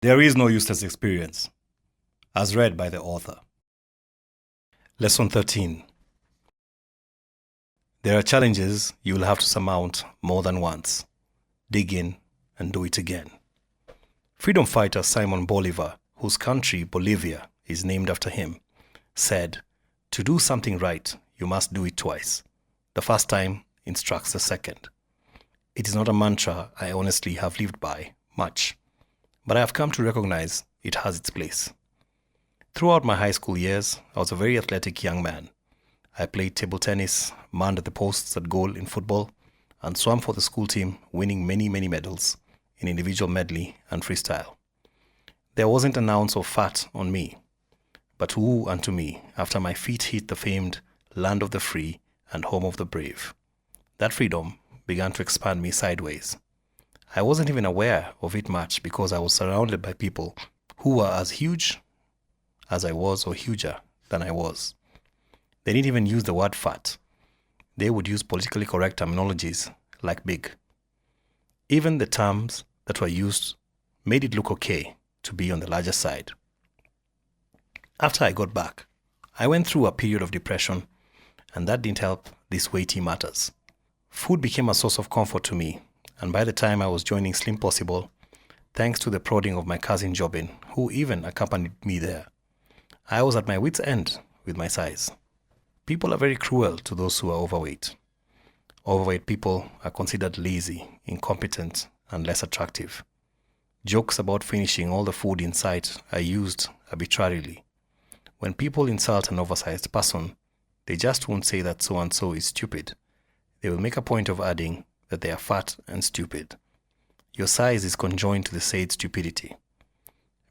There is no useless experience, as read by the author. Lesson 13. There are challenges you will have to surmount more than once. Dig in and do it again. Freedom fighter Simon Bolivar, whose country, Bolivia, is named after him, said, "To do something right, you must do it twice. The first time instructs the second." It is not a mantra I honestly have lived by much, but I have come to recognize it has its place. Throughout my high school years, I was a very athletic young man. I played table tennis, manned the posts at goal in football, and swam for the school team, winning many medals in individual medley and freestyle. There wasn't an ounce of fat on me, but woe unto me after my feet hit the famed land of the free and home of the brave. That freedom began to expand me sideways. I wasn't even aware of it much because I was surrounded by people who were as huge as I was or huger than I was. They didn't even use the word fat. They would use politically correct terminologies like big. Even the terms that were used made it look okay to be on the larger side. After I got back, I went through a period of depression, and that didn't help these weighty matters. Food became a source of comfort to me, and by the time I was joining Slim Possible, thanks to the prodding of my cousin Jobin, who even accompanied me there, I was at my wit's end with my size. People are very cruel to those who are overweight. Overweight people are considered lazy, incompetent, and less attractive. Jokes about finishing all the food in sight are used arbitrarily. When people insult an oversized person, they just won't say that so-and-so is stupid. They will make a point of adding that they are fat and stupid. Your size is conjoined to the said stupidity.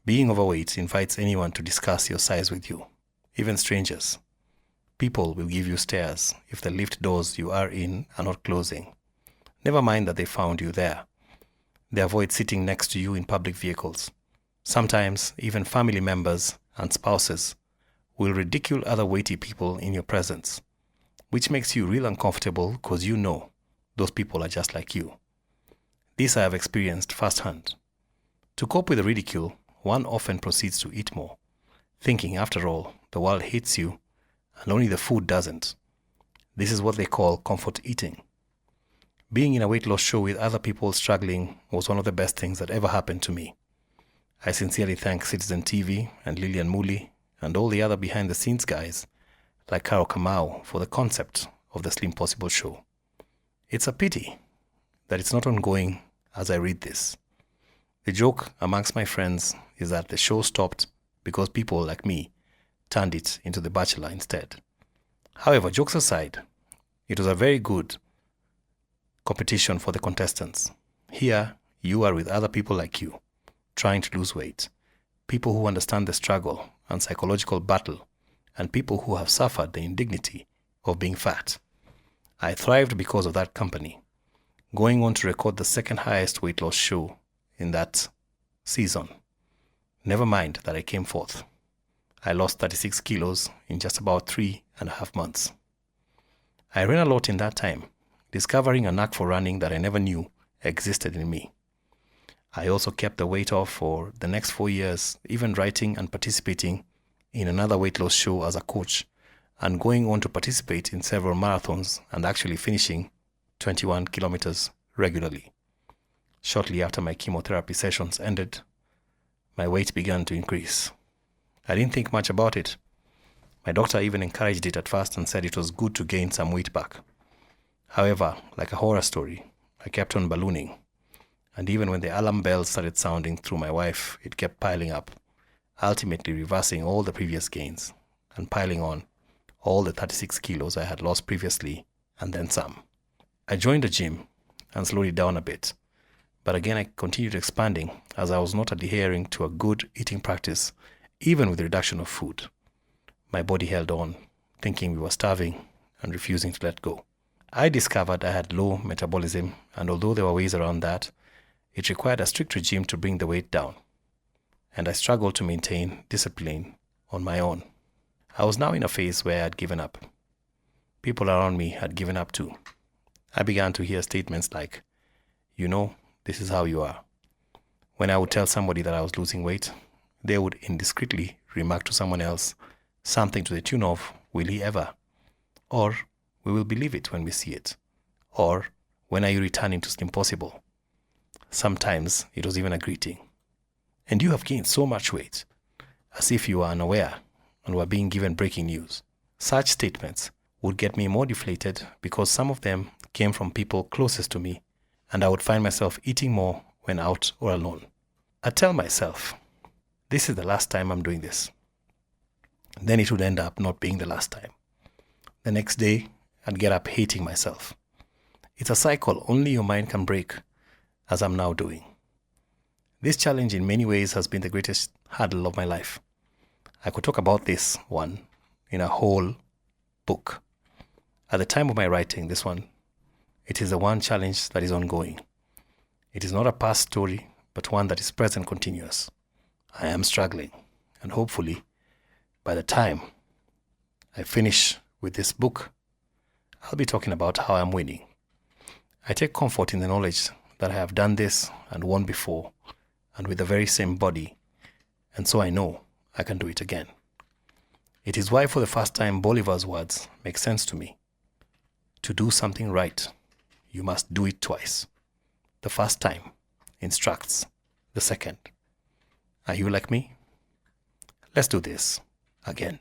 Being overweight invites anyone to discuss your size with you, even strangers. People will give you stares if the lift doors you are in are not closing. Never mind that they found you there. They avoid sitting next to you in public vehicles. Sometimes even family members and spouses will ridicule other weighty people in your presence, which makes you real uncomfortable because you know those people are just like you. This I have experienced firsthand. To cope with the ridicule, one often proceeds to eat more, thinking after all, the world hates you and only the food doesn't. This is what they call comfort eating. Being in a weight loss show with other people struggling was one of the best things that ever happened to me. I sincerely thank Citizen TV and Lillian Muli and all the other behind-the-scenes guys like Carol Kamau for the concept of the Slim Possible show. It's a pity that it's not ongoing as I read this. The joke amongst my friends is that the show stopped because people like me turned it into The Bachelor instead. However, jokes aside, it was a very good competition for the contestants. Here, you are with other people like you, trying to lose weight, people who understand the struggle and psychological battle, and people who have suffered the indignity of being fat. I thrived because of that company, going on to record the second highest weight loss show in that season. Never mind that I came fourth. I lost 36 kilos in just about 3.5 months. I ran a lot in that time, discovering a knack for running that I never knew existed in me. I also kept the weight off for the next 4 years, even writing and participating in another weight loss show as a coach, and going on to participate in several marathons and actually finishing 21 kilometers regularly. Shortly after my chemotherapy sessions ended, my weight began to increase. I didn't think much about it. My doctor even encouraged it at first and said it was good to gain some weight back. However, like a horror story, I kept on ballooning. And even when the alarm bells started sounding through my wife, it kept piling up, ultimately reversing all the previous gains and piling on all the 36 kilos I had lost previously and then some. I joined the gym and slowed it down a bit. But again, I continued expanding as I was not adhering to a good eating practice, even with the reduction of food. My body held on, thinking we were starving and refusing to let go. I discovered I had low metabolism, and although there were ways around that, it required a strict regime to bring the weight down, and I struggled to maintain discipline on my own. I was now in a phase where I had given up. People around me had given up too. I began to hear statements like, "You know, this is how you are." When I would tell somebody that I was losing weight, they would indiscreetly remark to someone else something to the tune of, "Will he ever?" Or, "We will believe it when we see it." Or, "When are you returning to Slim Possible?" Sometimes it was even a greeting. "And you have gained so much weight," as if you were unaware and were being given breaking news. Such statements would get me more deflated because some of them came from people closest to me, and I would find myself eating more when out or alone. I'd tell myself, this is the last time I'm doing this. Then it would end up not being the last time. The next day, I'd get up hating myself. It's a cycle only your mind can break, as I'm now doing. This challenge in many ways has been the greatest hurdle of my life. I could talk about this one in a whole book. At the time of my writing this one, it is the one challenge that is ongoing. It is not a past story, but one that is present continuous. I am struggling, and hopefully, by the time I finish with this book, I'll be talking about how I'm winning. I take comfort in the knowledge that I have done this and won before, and with the very same body, and so I know I can do it again. It is why for the first time Bolivar's words make sense to me. To do something right, you must do it twice. The first time instructs the second. Are you like me? Let's do this again.